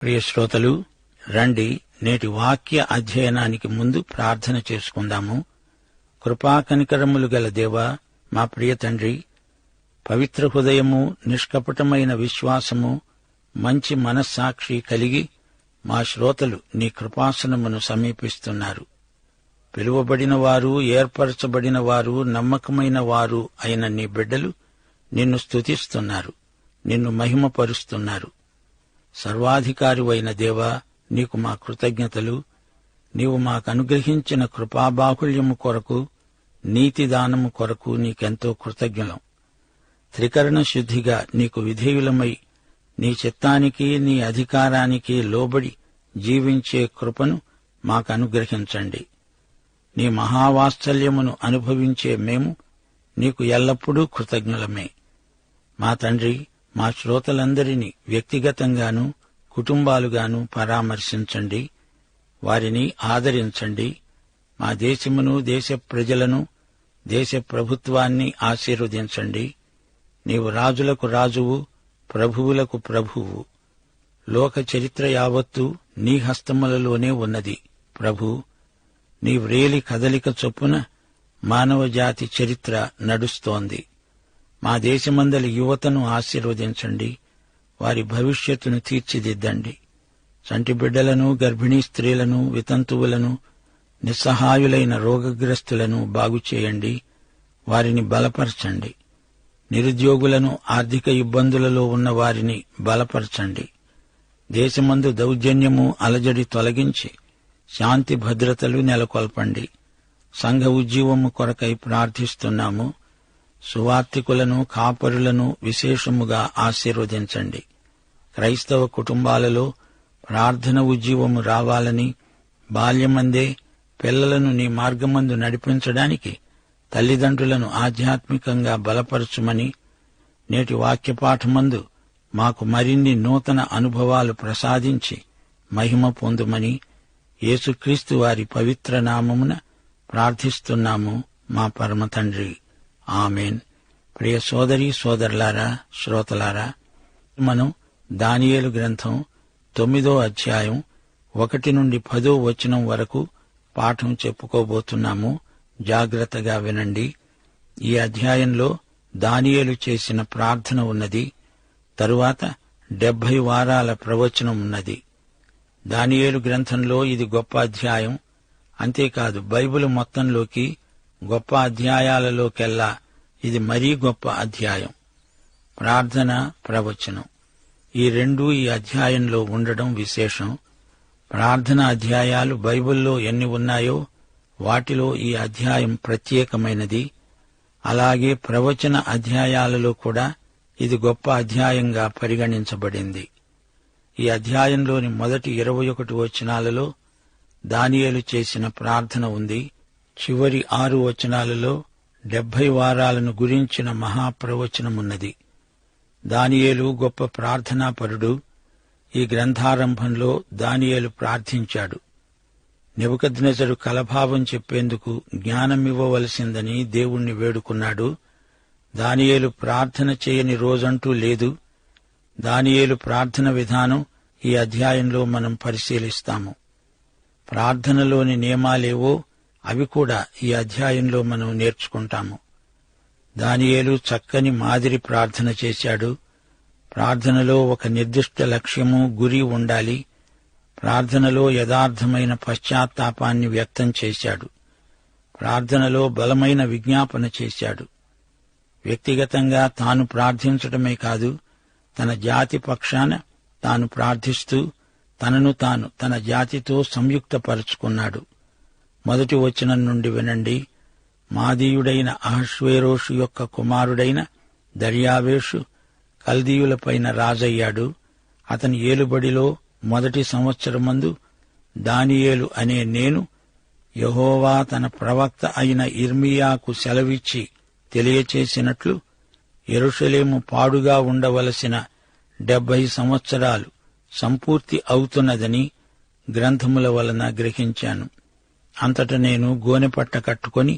ప్రియ శ్రోతలు, రండి నేటి వాక్య అధ్యయనానికి ముందు ప్రార్థన చేసుకుందాము. కృపాకనికరములు గల దేవా, మా ప్రియ తండ్రి, పవిత్ర హృదయము, నిష్కపటమైన విశ్వాసము, మంచి మనస్సాక్షి కలిగి మా శ్రోతలు నీ కృపాసనమును సమీపిస్తున్నారు. పిలువబడిన వారు, ఏర్పరచబడిన వారు, నమ్మకమైన వారు అయిన నీ బిడ్డలు నిన్ను స్తుతిస్తున్నారు, నిన్ను మహిమపరుస్తున్నారు. సర్వాధికారివైన దేవా, నీకు మా కృతజ్ఞతలు. నీవు మాకనుగ్రహించిన కృపాబాహుళ్యము కొరకు, నీతిదానము కొరకు నీకెంతో కృతజ్ఞులం. త్రికరణ శుద్ధిగా నీకు విధేయులమై నీ చిత్తానికి, నీ అధికారానికి లోబడి జీవించే కృపను మాకనుగ్రహించండి. నీ మహావాత్సల్యమును అనుభవించే మేము నీకు ఎల్లప్పుడూ కృతజ్ఞులమే. మా తండ్రి, మా శ్రోతలందరినీ వ్యక్తిగతంగానూ కుటుంబాలుగాను పరామర్శించండి, వారిని ఆదరించండి. మా దేశమును, దేశ ప్రజలను, దేశ ప్రభుత్వాన్ని ఆశీర్వదించండి. నీవు రాజులకు రాజువు, ప్రభువులకు ప్రభువు. లోక చరిత్ర యావత్తూ నీ హస్తములలోనే ఉన్నది. ప్రభూ, నీ వ్రేలి కదలిక చొప్పున మానవజాతి చరిత్ర నడుస్తోంది. మా దేశమందలి యువతను ఆశీర్వదించండి, వారి భవిష్యత్తును తీర్చిదిద్దండి. చంటి బిడ్డలను, గర్భిణీ స్త్రీలను, వితంతువులను, నిస్సహాయులైన రోగగ్రస్తులను బాగుచేయండి, వారిని బలపరచండి. నిరుద్యోగులను, ఆర్థిక ఇబ్బందులలో ఉన్న వారిని బలపరచండి. దేశమందు దౌర్జన్యము, అలజడి తొలగించి శాంతి భద్రతలు నెలకొల్పండి. సంఘ ఉజ్జీవము కొరకై ప్రార్థిస్తున్నాము. సువార్తికులను, కాపరులను విశేషముగా ఆశీర్వదించండి. క్రైస్తవ కుటుంబాలలో ప్రార్థన ఉజ్జీవము రావాలని, బాల్యమందే పిల్లలను నీ మార్గమందు నడిపించడానికి తల్లిదండ్రులను ఆధ్యాత్మికంగా బలపరచుమని, నేటి వాక్యపాఠమందు మాకు మరిన్ని నూతన అనుభవాలు ప్రసాదించి మహిమ పొందుమని యేసుక్రీస్తు వారి పవిత్ర నామమున ప్రార్థిస్తున్నాము మా పరమ తండ్రి. ఆమెన్. ప్రియ సోదరీ సోదరులారా, శ్రోతలారా, మనం దానియేలు గ్రంథం 9వ అధ్యాయం 1 నుండి 10వ వచనం వరకు పాఠం చెప్పుకోబోతున్నాము. జాగ్రత్తగా వినండి. ఈ అధ్యాయంలో దానియేలు చేసిన ప్రార్థన ఉన్నది. తరువాత 70 వారాల ప్రవచనం ఉన్నది. దానియేలు గ్రంథంలో ఇది గొప్ప అధ్యాయం. అంతేకాదు, బైబిల్ మొత్తంలోకి గొప్ప అధ్యాయాలలోకెల్లా ఇది మరీ గొప్ప అధ్యాయం. ప్రార్థన, ప్రవచనం ఈ రెండూ ఈ అధ్యాయంలో ఉండడం విశేషం. ప్రార్థన అధ్యాయాలు బైబిల్లో ఎన్ని ఉన్నాయో వాటిలో ఈ అధ్యాయం ప్రత్యేకమైనది. అలాగే ప్రవచన అధ్యాయాలలో కూడా ఇది గొప్ప అధ్యాయంగా పరిగణించబడింది. ఈ అధ్యాయంలోని మొదటి 21 వచనాలలో దానియేలు చేసిన ప్రార్థన ఉంది. చివరి 6 వచనాలలో 70 వారాలను గురించిన మహాప్రవచనమున్నది. దానియేలు గొప్ప ప్రార్థనాపరుడు. ఈ గ్రంథారంభంలో దానియేలు ప్రార్థించాడు. నెబుకద్నెజరు కలభావం చెప్పేందుకు జ్ఞానమివ్వవలసిందని దేవుణ్ణి వేడుకున్నాడు. దానియేలు ప్రార్థన చేయని రోజంటూ లేదు. దానియేలు ప్రార్థన విధానం ఈ అధ్యాయంలో మనం పరిశీలిస్తాము. ప్రార్థనలోని నియమాలేవో అవి కూడా ఈ అధ్యాయంలో మనం నేర్చుకుంటాము. దానియేలు చక్కని మాదిరి ప్రార్థన చేశాడు. ప్రార్థనలో ఒక నిర్దిష్ట లక్ష్యము, గురి ఉండాలి. ప్రార్థనలో యథార్థమైన పశ్చాత్తాపాన్ని వ్యక్తం చేశాడు. ప్రార్థనలో బలమైన విజ్ఞాపన చేశాడు. వ్యక్తిగతంగా తాను ప్రార్థించడమే కాదు, తన జాతి పక్షాన తాను ప్రార్థిస్తూ తనను తాను తన జాతితో సంయుక్తపరుచుకున్నాడు. 1వ వచనం నుండి వినండి. మాదీయుడైన అహష్వేరోషు యొక్క కుమారుడైన దర్యావేషు కల్దీయులపైన రాజయ్యాడు. అతని ఏలుబడిలో 1 సంవత్సరమందు దానియేలు అనే నేను యెహోవా తన ప్రవక్త అయిన ఇర్మీయాకు సెలవిచ్చి తెలియచేసినట్లు యెరూషలేము పాడుగా ఉండవలసిన 70 సంవత్సరాలు సంపూర్తి అవుతున్నదని గ్రంథముల వలన గ్రహించాను. అంతట నేను గోనెపట్ట కట్టుకొని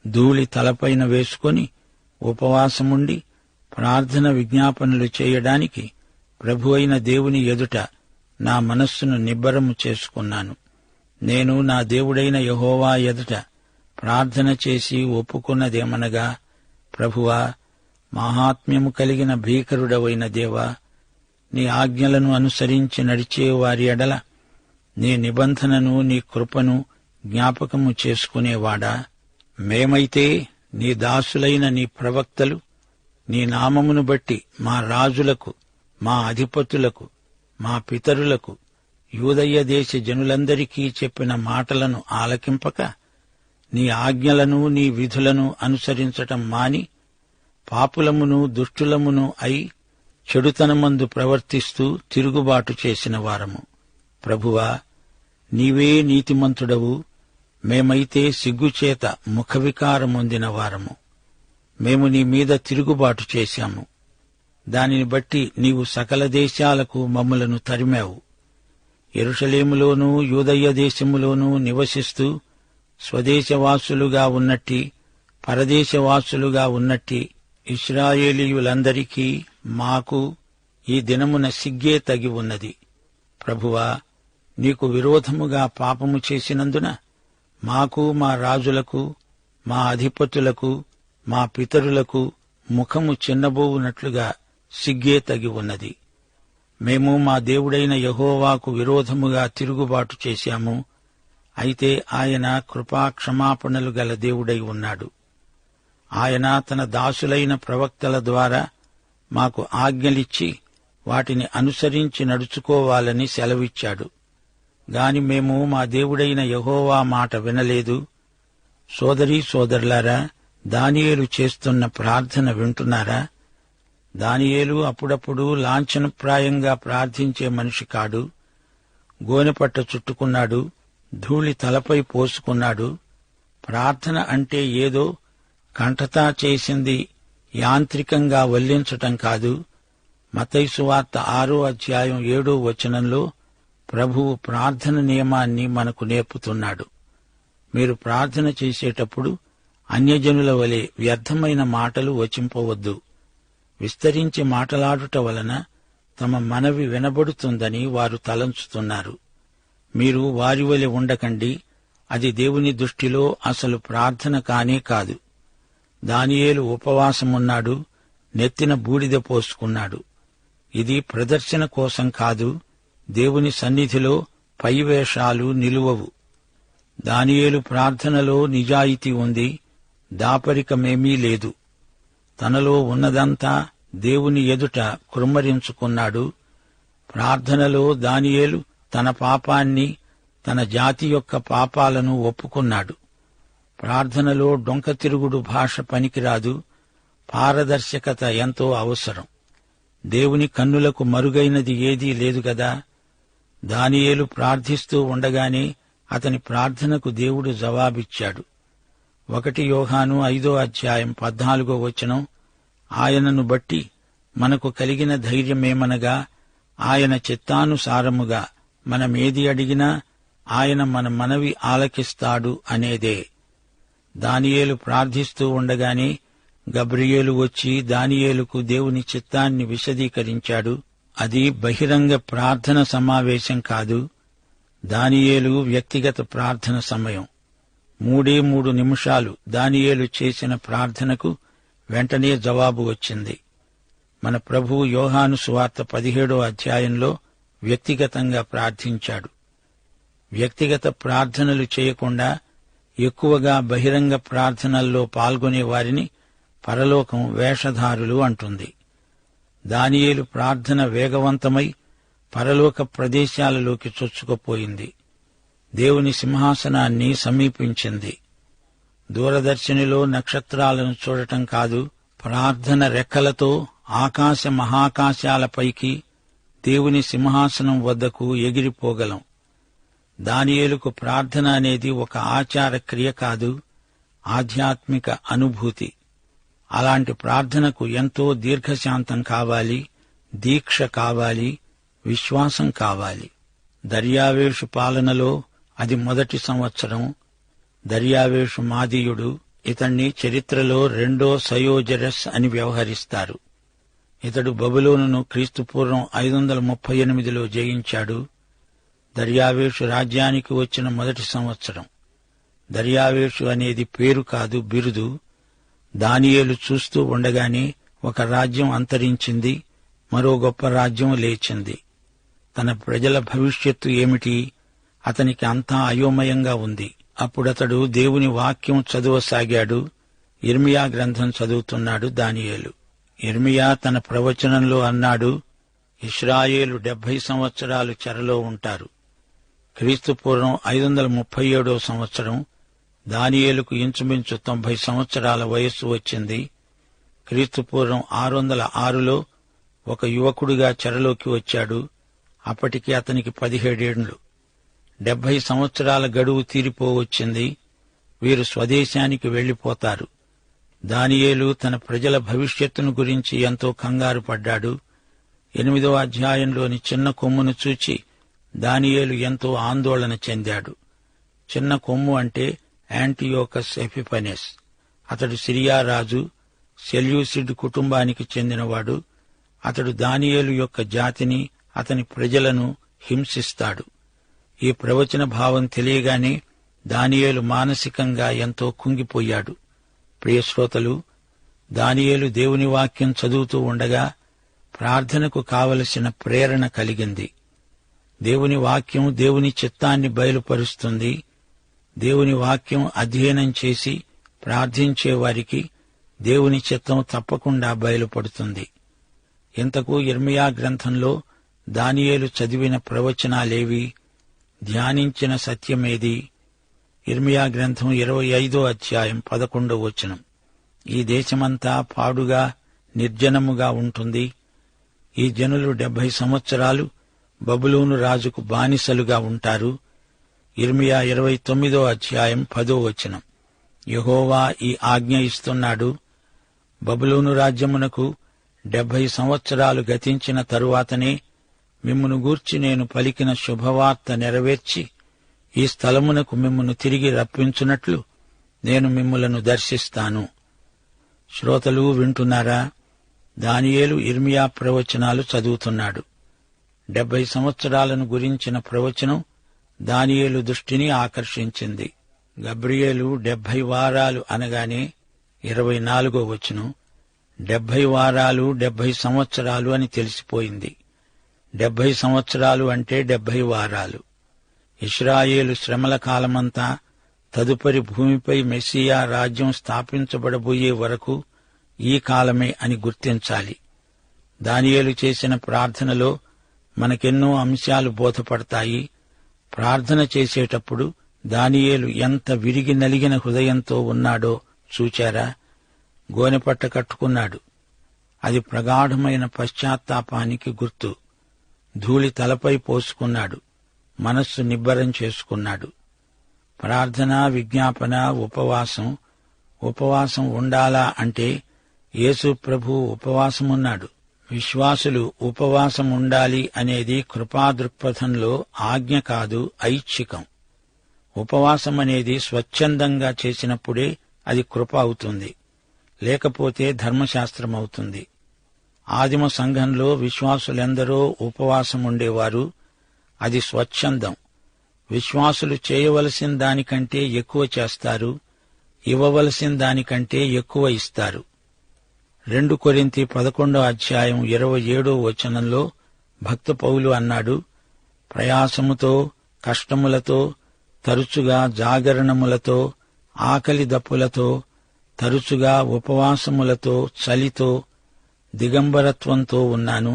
ధూళి తలపైన వేసుకొని ఉపవాసముండి ప్రార్థన విజ్ఞాపనలు చేయడానికి ప్రభు అయిన దేవుని ఎదుట నా మనస్సును నిబ్బరము చేసుకున్నాను. నేను నా దేవుడైన యెహోవా ఎదుట ప్రార్థన చేసి ఒప్పుకున్నదేమనగా, ప్రభువా, మహాత్మ్యము కలిగిన భీకరుడవైన దేవా, నీ ఆజ్ఞలను అనుసరించి నడిచేవారి ఎడల నీ నిబంధనను, నీ కృపను జ్ఞాపకము చేసుకునేవాడా, మేమైతే నీ దాసులైన నీ ప్రవక్తలు నీ నామమును బట్టి మా రాజులకు, మా అధిపతులకు, మా పితరులకు, యూదయ్య దేశ జనులందరికీ చెప్పిన మాటలను ఆలకింపక నీ ఆజ్ఞలను, నీ విధులను అనుసరించటం మాని పాపులమును దుష్టులమును అయి చెడుతనమందు ప్రవర్తిస్తూ తిరుగుబాటు చేసిన వారము. ప్రభువా, నీవే నీతిమంతుడవు, మేమైతే సిగ్గుచేత ముఖవికారమొందిన వారము. మేము నీ మీద తిరుగుబాటు చేశాము. దానిని బట్టి నీవు సకల దేశాలకు మమ్ములను తరిమావు. యెరూషలేములోనూ యూదయ్య దేశములోనూ నివసిస్తూ స్వదేశవాసులుగా ఉన్నట్టి, పరదేశవాసులుగా ఉన్నట్టి ఇశ్రాయేలీయులందరికీ మాకు ఈ దినమున సిగ్గే తగి ఉన్నది. ప్రభువా, నీకు విరోధముగా పాపము చేసినందున మాకు, మా రాజులకు, మా అధిపతులకు, మా పితరులకు ముఖము చిన్నబోవునట్లుగా సిగ్గే తగి ఉన్నది. మేము మా దేవుడైన యెహోవాకు విరోధముగా తిరుగుబాటు చేశాము. అయితే ఆయన కృపాక్షమాపణలు గల దేవుడై ఉన్నాడు. ఆయన తన దాసులైన ప్రవక్తల ద్వారా మాకు ఆజ్ఞలిచ్చి వాటిని అనుసరించి నడుచుకోవాలని సెలవిచ్చాడు. గాని మేము మా దేవుడైన యెహోవా మాట వినలేదు. సోదరీ సోదరులారా, దానియేలు చేస్తున్న ప్రార్థన వింటున్నారా? దానియేలు అప్పుడప్పుడు లాంఛనప్రాయంగా ప్రార్థించే మనిషి కాడు. గోనెపట్ట చుట్టుకున్నాడు, ధూళి తలపై పోసుకున్నాడు. ప్రార్థన అంటే ఏదో కంఠతా చేసింది యాంత్రికంగా వల్లించటం కాదు. మత్తయి సువార్త 6:7 ప్రభువు ప్రార్థన నియమాన్ని మనకు నేర్పుతున్నాడు. మీరు ప్రార్థన చేసేటప్పుడు అన్యజనుల వలె వ్యర్థమైన మాటలు వచింపవద్దు. విస్తరించి మాటలాడుట వలన తమ మనవి వినబడుతుందని వారు తలంచుతున్నారు. మీరు వారి వలె ఉండకండి. అది దేవుని దృష్టిలో అసలు ప్రార్థన కానే కాదు. దానియేలు ఉపవాసమున్నాడు, నెత్తిన బూడిద పోసుకున్నాడు. ఇది ప్రదర్శన కోసం కాదు. దేవుని సన్నిధిలో పైవేషాలు నిలువవు. దానియేలు ప్రార్థనలో నిజాయితీ ఉంది, దాపరికమేమీ లేదు. తనలో ఉన్నదంతా దేవుని ఎదుట కృమ్మరించుకున్నాడు. ప్రార్థనలో దానియేలు తన పాపాన్ని, తన జాతి యొక్క పాపాలను ఒప్పుకున్నాడు. ప్రార్థనలో డొంక తిరుగుడు భాష పనికిరాదు. పారదర్శకత ఎంతో అవసరం. దేవుని కన్నులకు మరుగైనది ఏదీ లేదు గదా. దానియేలు ప్రార్థిస్తూ ఉండగానే అతని ప్రార్థనకు దేవుడు జవాబిచ్చాడు. 1 యోహాను 5:14 ఆయనను బట్టి మనకు కలిగిన ధైర్యమేమనగా, ఆయన చిత్తానుసారముగా మనమేది అడిగినా ఆయన మన మనవి ఆలకిస్తాడు అనేదే. దానియేలు ప్రార్థిస్తూ ఉండగానే గబ్రియేలు వచ్చి దానియేలుకు దేవుని చిత్తాన్ని విశదీకరించాడు. అది బహిరంగ ప్రార్థన సమావేశం కాదు. దానియేలు వ్యక్తిగత ప్రార్థన సమయం. 3 నిమిషాలు దానియేలు చేసిన ప్రార్థనకు వెంటనే జవాబు వచ్చింది. మన ప్రభువు యోహాను సువార్త 17 వ్యక్తిగతంగా ప్రార్థించాడు. వ్యక్తిగత ప్రార్థనలు చేయకుండా ఎక్కువగా బహిరంగ ప్రార్థనల్లో పాల్గొనే వారిని పరలోకం వేషధారులు అంటుంది. దానియేలు ప్రార్థన వేగవంతమై పరలోక ప్రదేశాలలోకి చొచ్చుకుపోయింది. దేవుని సింహాసనాన్ని సమీపించింది. దూరదర్శినిలో నక్షత్రాలను చూడటం కాదు, ప్రార్థన రెక్కలతో ఆకాశ మహాకాశాలపైకి దేవుని సింహాసనం వద్దకు ఎగిరిపోగలం. దానియేలుకు ప్రార్థన అనేది ఒక ఆచార క్రియ కాదు, ఆధ్యాత్మిక అనుభూతి. అలాంటి ప్రార్థనకు ఎంతో దీర్ఘశాంతం కావాలి, దీక్ష కావాలి, విశ్వాసం కావాలి. దర్యావేషు పాలనలో అది మొదటి సంవత్సరం. దర్యావేషు మాదీయుడు. ఇతణ్ణి చరిత్రలో 2వ సయోజరస్ అని వ్యవహరిస్తారు. ఇతడు బబులోనును క్రీస్తుపూర్వం 538 జయించాడు. దర్యావేషు రాజ్యానికి వచ్చిన మొదటి సంవత్సరం. దర్యావేషు అనేది పేరు కాదు, బిరుదు. దానియేలు చూస్తూ ఉండగానే ఒక రాజ్యం అంతరించింది, మరో గొప్ప రాజ్యం లేచింది. తన ప్రజల భవిష్యత్తు ఏమిటి? అతనికి అంతా అయోమయంగా ఉంది. అప్పుడతడు దేవుని వాక్యం చదువసాగాడు. యిర్మీయా గ్రంథం చదువుతున్నాడు దానియేలు. యిర్మీయా తన ప్రవచనంలో అన్నాడు, ఇశ్రాయేలు 70 సంవత్సరాలు చెరలో ఉంటారు. క్రీస్తుపూర్వం 537 సంవత్సరం. దానియేలుకు ఇంచుమించు 90 సంవత్సరాల వయస్సు వచ్చింది. క్రీస్తుపూర్వం 606లో ఒక యువకుడిగా చెరలోకి వచ్చాడు. అప్పటికి అతనికి 17 ఏండ్లు. 70 సంవత్సరాల గడువు తీరిపోవచ్చింది. వీరు స్వదేశానికి వెళ్లిపోతారు. దానియేలు తన ప్రజల భవిష్యత్తును గురించి ఎంతో కంగారు పడ్డాడు. 8వ అధ్యాయంలోని చిన్న కొమ్మును చూచి దానియేలు ఎంతో ఆందోళన చెందాడు. చిన్న కొమ్ము అంటే యాంటియోకస్ ఎపిఫనెస్. అతడు సిరియా రాజు, సెల్యూసిడ్ కుటుంబానికి చెందినవాడు. అతడు దానియేలు యొక్క జాతిని, అతని ప్రజలను హింసిస్తాడు. ఈ ప్రవచన భావం తెలియగానే దానియేలు మానసికంగా ఎంతో కుంగిపోయాడు. ప్రియశ్రోతలు, దానియేలు దేవుని వాక్యం చదువుతూ ఉండగా ప్రార్థనకు కావలసిన ప్రేరణ కలిగింది. దేవుని వాక్యం దేవుని చిత్తాన్ని బయలుపరుస్తుంది. దేవుని వాక్యం అధ్యయనం చేసి ప్రార్థించే వారికి దేవుని చిత్తం తప్పకుండా బయలుపడుతుంది. ఇంతకు యిర్మీయా గ్రంథంలో దానియేలు చదివిన ప్రవచనాలేవి? ధ్యానించిన సత్యమేది? యిర్మీయా గ్రంథం 25వ అధ్యాయం 11వ వచనం. ఈ దేశమంతా పాడుగా నిర్జనముగా ఉంటుంది. ఈ జనులు 70 సంవత్సరాలు బబులోను రాజుకు బానిసలుగా ఉంటారు. యిర్మీయా 29వ అధ్యాయం 10వ వచనం. యెహోవా ఈ ఆజ్ఞ ఇస్తున్నాడు, బబులోను రాజ్యమునకు 70 సంవత్సరాలు గతించిన తరువాతనే మిమ్మును గూర్చి నేను పలికిన శుభవార్త నెరవేర్చి ఈ స్థలమునకు మిమ్మును తిరిగి రప్పించున్నట్లు నేను మిమ్ములను దర్శిస్తాను. శ్రోతలు వింటున్నారా? దానియేలు యిర్మీయా ప్రవచనాలు చదువుతున్నాడు. 70 సంవత్సరాలను గురించిన ప్రవచనం దానియేలు దృష్టిని ఆకర్షించింది. గబ్రియేలు 70 వారాలు అనగానే 24వ వచనం. 70 వారాలు 70 సంవత్సరాలు అని తెలిసిపోయింది. 70 సంవత్సరాలు అంటే 70 వారాలు. ఇశ్రాయేలు శ్రమల కాలమంతా తదుపరి భూమిపై మెస్సియా రాజ్యం స్థాపించబడబోయే వరకు ఈ కాలమే అని గుర్తించాలి. దానియేలు చేసిన ప్రార్థనలో మనకెన్నో అంశాలు బోధపడతాయి. ప్రార్థన చేసేటప్పుడు దానియేలు ఎంత విరిగి నలిగిన హృదయంతో ఉన్నాడో చూచారా? గోనెపట్ట కట్టుకున్నాడు. అది ప్రగాఢమైన పశ్చాత్తాపానికి గుర్తు. ధూళి తలపై పోసుకున్నాడు. మనస్సు నిబ్బరం చేసుకున్నాడు. ప్రార్థన, విజ్ఞాపన, ఉపవాసం ఉండాలా అంటే యేసు ప్రభు ఉపవాసమున్నాడు. విశ్వాసులు ఉపవాసం ఉండాలి అనేది కృపాదృక్పథంలో ఆజ్ఞ కాదు, ఐచ్ఛికం. ఉపవాసం అనేది స్వచ్ఛందంగా చేసినప్పుడే అది కృప అవుతుంది, లేకపోతే ధర్మశాస్త్రం అవుతుంది. ఆదిమ సంఘంలో విశ్వాసులెందరో ఉపవాసం ఉండేవారు. అది స్వచ్ఛందం. విశ్వాసులు చేయవలసిన దానికంటే ఎక్కువ చేస్తారు, ఇవ్వవలసిన దానికంటే ఎక్కువ ఇస్తారు. 2 కొరింథీ 11వ అధ్యాయం 27వ వచనంలో భక్త పౌలు అన్నాడు, ప్రయాసముతో, కష్టములతో, తరచుగా జాగరణములతో, ఆకలి దప్పులతో, తరచుగా ఉపవాసములతో, చలితో, దిగంబరత్వంతో ఉన్నాను.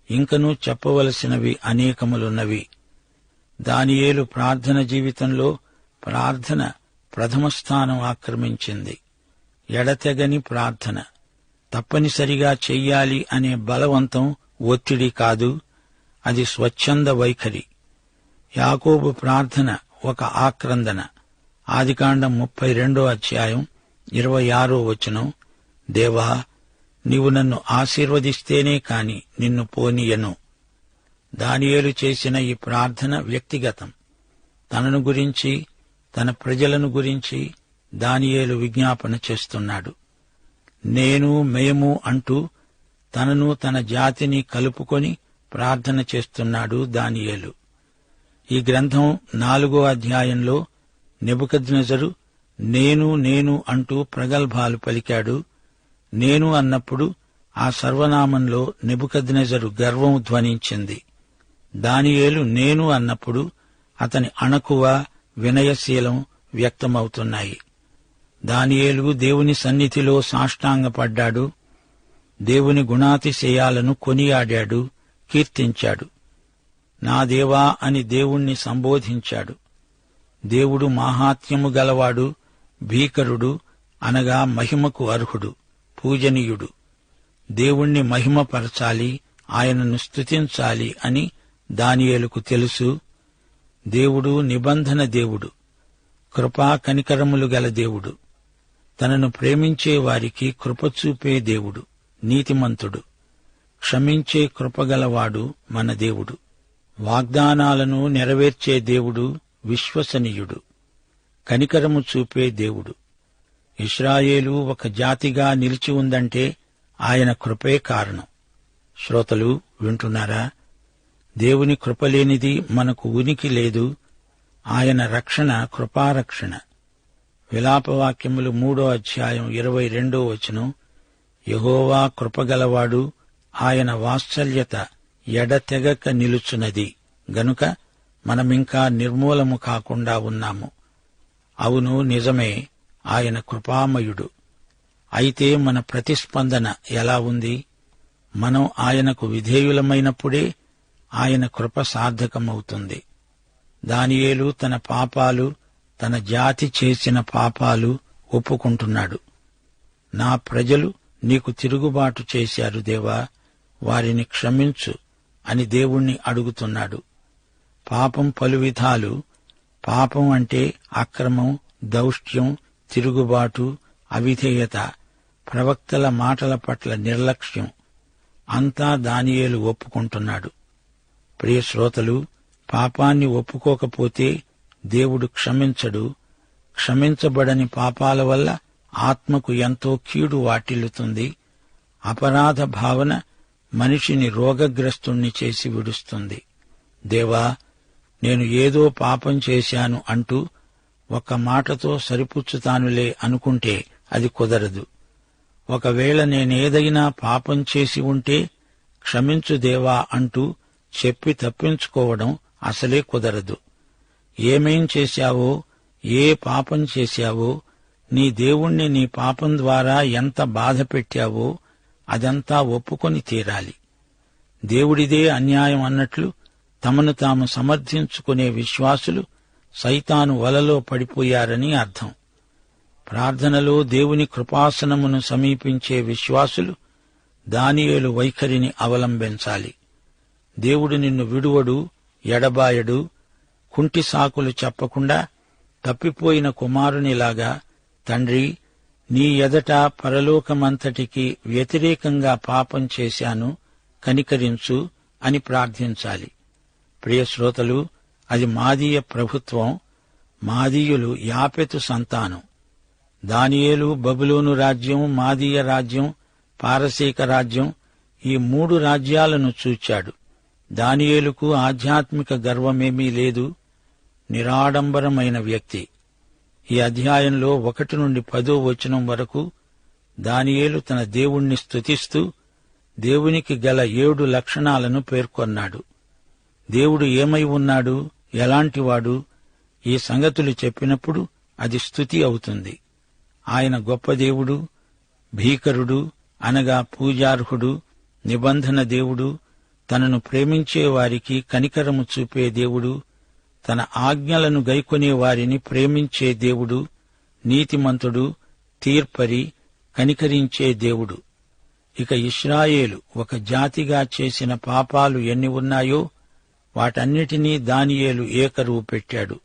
ఇంకనూ చెప్పవలసినవి అనేకములున్నవి. దానియేలు ప్రార్థన జీవితంలో ప్రార్థన ప్రథమ స్థానం ఆక్రమించింది. ఎడతెగని ప్రార్థన. తప్పనిసరిగా చెయ్యాలి అనే బలవంతం, ఒత్తిడి కాదు, అది స్వచ్ఛంద వైఖరి. యాకోబు ప్రార్థన ఒక ఆక్రందన. ఆదికాండం 32వ అధ్యాయం 26వ వచనం. దేవా, నీవు నన్ను ఆశీర్వదిస్తేనే కాని నిన్ను పోనీయను. దానియేలు చేసిన ఈ ప్రార్థన వ్యక్తిగతం. తనను గురించి, తన ప్రజలను గురించి దానియేలు విజ్ఞాపన చేస్తున్నాడు. నేను, మేము అంటూ తనను, తన జాతిని కలుపుకొని ప్రార్థన చేస్తున్నాడు దానియేలు. ఈ గ్రంథం 4వ అధ్యాయంలో నెబుకద్నెజరు నేను అంటూ ప్రగల్భాలు పలికాడు. నేను అన్నప్పుడు ఆ సర్వనామంలో నెబుకద్నెజరు గర్వం ధ్వనించింది. దానియేలు నేను అన్నప్పుడు అతని అణకువ, వినయశీలం వ్యక్తమవుతున్నాయి. దానియేలు దేవుని సన్నిధిలో సాష్టాంగపడ్డాడు. దేవుని గుణాతిశయాలను కొనియాడాడు, కీర్తించాడు. నా దేవా అని దేవుణ్ణి సంబోధించాడు. దేవుడు మాహాత్మ్యము గలవాడు, భీకరుడు, అనగా మహిమకు అర్హుడు, పూజనీయుడు. దేవుణ్ణి మహిమపరచాలి, ఆయనను స్తుతించాలి అని దానియేలుకు తెలుసు. దేవుడు నిబంధన దేవుడు, కృపా కనికరములు గల దేవుడు. తనను ప్రేమించే వారికి కృపచూపే దేవుడు, నీతిమంతుడు, క్షమించే కృపగలవాడు మన దేవుడు. వాగ్దానాలను నెరవేర్చే దేవుడు, విశ్వసనీయుడు, కనికరము చూపే దేవుడు. ఇశ్రాయేలు ఒక జాతిగా నిలిచి ఉందంటే ఆయన కృపే కారణం. శ్రోతలు వింటున్నారా? దేవుని కృపలేనిది మనకు ఉనికి లేదు. ఆయన రక్షణ కృపారక్షణ. విలాపవాక్యములు 3వ అధ్యాయం 22వ వచనం, యెహోవా కృపగలవాడు, ఆయన వాత్సల్యత ఎడతెగక నిలుచున్నది గనుక మనమింకా నిర్మూలము కాకుండా ఉన్నాము. అవును, నిజమే, ఆయన కృపామయుడు. అయితే మన ప్రతిస్పందన ఎలా ఉంది? మనం ఆయనకు విధేయులమైనప్పుడే ఆయన కృప సార్థకమవుతుంది. దానియేలు తన పాపాలు, తన జాతి చేసిన పాపాలు ఒప్పుకుంటున్నాడు. నా ప్రజలు నీకు తిరుగుబాటు చేశారు దేవా, వారిని క్షమించు అని దేవుణ్ణి అడుగుతున్నాడు. పాపం పలువిధాలు. పాపం అంటే అక్రమం, దౌష్ట్యం, తిరుగుబాటు, అవిధేయత, ప్రవక్తల మాటల పట్ల నిర్లక్ష్యం. అంతా దానియేలు ఒప్పుకుంటున్నాడు. ప్రియ శ్రోతలు, పాపాన్ని ఒప్పుకోకపోతే దేవుడు క్షమించడు. క్షమించబడని పాపాల వల్ల ఆత్మకు ఎంతో కీడు వాటిల్లుతుంది. అపరాధ భావన మనిషిని రోగగ్రస్తుణ్ణి చేసి విడుస్తుంది. దేవా, నేను ఏదో పాపం చేశాను అంటూ ఒక్క మాటతో సరిపుచ్చుతానులే అనుకుంటే అది కుదరదు. ఒకవేళ నేనేదైనా పాపం చేసి ఉంటే క్షమించు దేవా అంటూ చెప్పి తప్పించుకోవడం అసలే కుదరదు. ఏమేం చేశావో, ఏ పాపం చేశావో, నీ దేవుణ్ణి నీ పాపం ద్వారా ఎంత బాధ పెట్టావో అదంతా ఒప్పుకొని తీరాలి. దేవుడిదే అన్యాయం అన్నట్లు తమను తాము సమర్థించుకునే విశ్వాసులు సైతాను వలలో పడిపోయారని అర్థం. ప్రార్థనలో దేవుని కృపాసనమును సమీపించే విశ్వాసులు దానియేలు వైఖరిని అవలంబించాలి. దేవుడు నిన్ను విడువడు, ఎడబాయడు. కుంటి సాకులు చెప్పకుండా తప్పిపోయిన కుమారునిలాగా, తండ్రి, నీ ఎదట పరలోకమంతటికి వ్యతిరేకంగా పాపం చేశాను, కనికరించు అని ప్రార్థించాలి. ప్రియ శ్రోతలు, అది మాదీయ ప్రభుత్వం. మాదీయులు యాపెతు సంతానం. దానియేలు బబులోను రాజ్యం, మాదీయ రాజ్యం, పారసీక రాజ్యం, ఈ 3 రాజ్యాలను చూచాడు. దానియేలుకు ఆధ్యాత్మిక గర్వమేమీ లేదు. నిరాడంబరమైన వ్యక్తి. ఈ అధ్యాయంలో 1 నుండి 10వ వచనం వరకు దానియేలు తన దేవుణ్ణి స్తుతిస్తూ దేవునికి గల 7 లక్షణాలను పేర్కొన్నాడు. దేవుడు ఏమై ఉన్నాడు, ఎలాంటివాడు, ఈ సంగతులు చెప్పినప్పుడు అది స్తుతి అవుతుంది. ఆయన గొప్ప దేవుడు, భీకరుడు, అనగా పూజార్హుడు, నిబంధన దేవుడు, తనను ప్రేమించే వారికి కనికరము చూపే దేవుడు, తన ఆజ్ఞలను గైకొనే వారిని ప్రేమించే దేవుడు, నీతిమంతుడు, తీర్పరి, కనికరించే దేవుడు. ఇక ఇశ్రాయేలు ఒక జాతిగా చేసిన పాపాలు ఎన్ని ఉన్నాయో వాటన్నిటినీ దానియేలు ఏకరువు పెట్టాడు.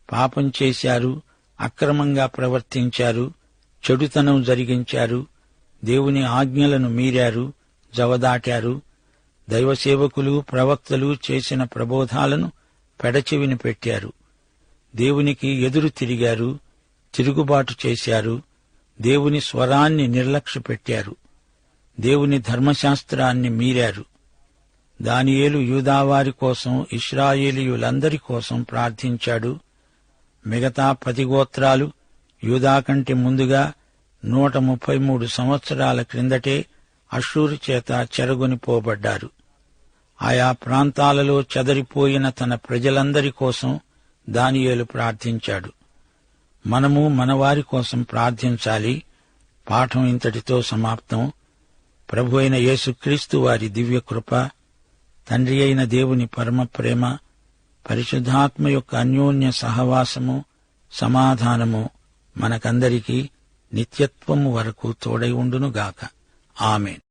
పాపం చేశారు, అక్రమంగా ప్రవర్తించారు, చెడుతనం జరిగించారు, దేవుని ఆజ్ఞలను మీరారు, జవదాటారు. దైవసేవకులు, ప్రవక్తలు చేసిన ప్రబోధాలను పెడచెవిని పెట్టారు. దేవునికి ఎదురు తిరిగారు, తిరుగుబాటు చేశారు, దేవుని స్వరాన్ని నిర్లక్ష్యపెట్టారు, దేవుని ధర్మశాస్త్రాన్ని మీరారు. దానియేలు యూదావారి కోసం, ఇశ్రాయేలీయులందరి కోసం ప్రార్థించాడు. మిగతా 10 గోత్రాలు యూదా కంటే ముందుగా 133 సంవత్సరాల క్రిందటే అష్షూరు చేత చెరగొనిపోబడ్డారు. ఆయా ప్రాంతాలలో చెదరిపోయిన తన ప్రజలందరి కోసం దానియేలు ప్రార్థించాడు. మనము మనవారి కోసం ప్రార్థించాలి. పాఠం ఇంతటితో సమాప్తం. ప్రభు అయిన యేసుక్రీస్తు వారి దివ్యకృప, తండ్రి అయిన దేవుని పరమ ప్రేమ, పరిశుద్ధాత్మ యొక్క అన్యోన్య సహవాసము, సమాధానము మనకందరికీ నిత్యత్వము వరకు తోడై ఉండునుగాక. ఆమేన్.